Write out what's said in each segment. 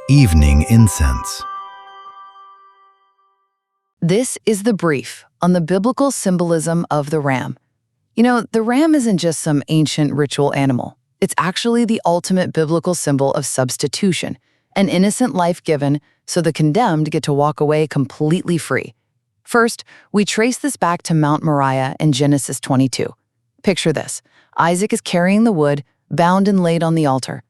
Evening incense. This is the brief on the biblical symbolism of the ram. You know, the ram isn't just some ancient ritual animal. It's actually the ultimate biblical symbol of substitution, an innocent life given so the condemned get to walk away completely free. First, we trace this back to Mount Moriah in Genesis 22. Picture this. Isaac is carrying the wood, bound and laid on the altar.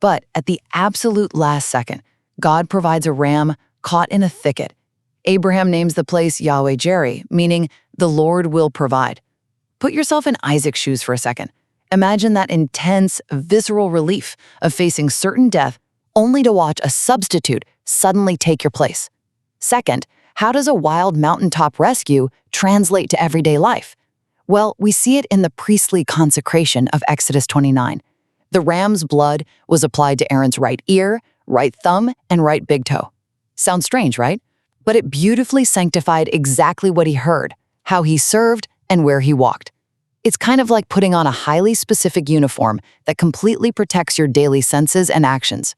But at the absolute last second, God provides a ram caught in a thicket. Abraham names the place Yahweh Jireh, meaning the Lord will provide. Put yourself in Isaac's shoes for a second. Imagine that intense, visceral relief of facing certain death only to watch a substitute suddenly take your place. Second, how does a wild mountaintop rescue translate to everyday life? Well, we see it in the priestly consecration of Exodus 29. The ram's blood was applied to Aaron's right ear, right thumb, and right big toe. Sounds strange, right? But it beautifully sanctified exactly what he heard, how he served, and where he walked. It's kind of like putting on a highly specific uniform that completely protects your daily senses and actions.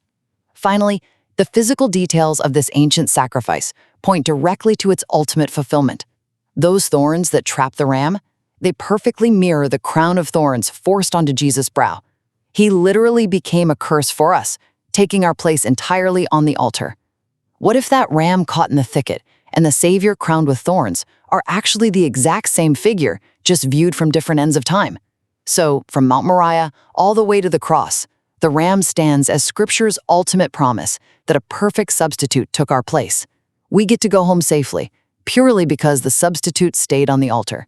Finally, the physical details of this ancient sacrifice point directly to its ultimate fulfillment. Those thorns that trap the ram, they perfectly mirror the crown of thorns forced onto Jesus' brow. He literally became a curse for us, taking our place entirely on the altar. What if that ram caught in the thicket and the Savior crowned with thorns are actually the exact same figure, just viewed from different ends of time? So, from Mount Moriah all the way to the cross, the ram stands as Scripture's ultimate promise that a perfect substitute took our place. We get to go home safely, purely because the substitute stayed on the altar.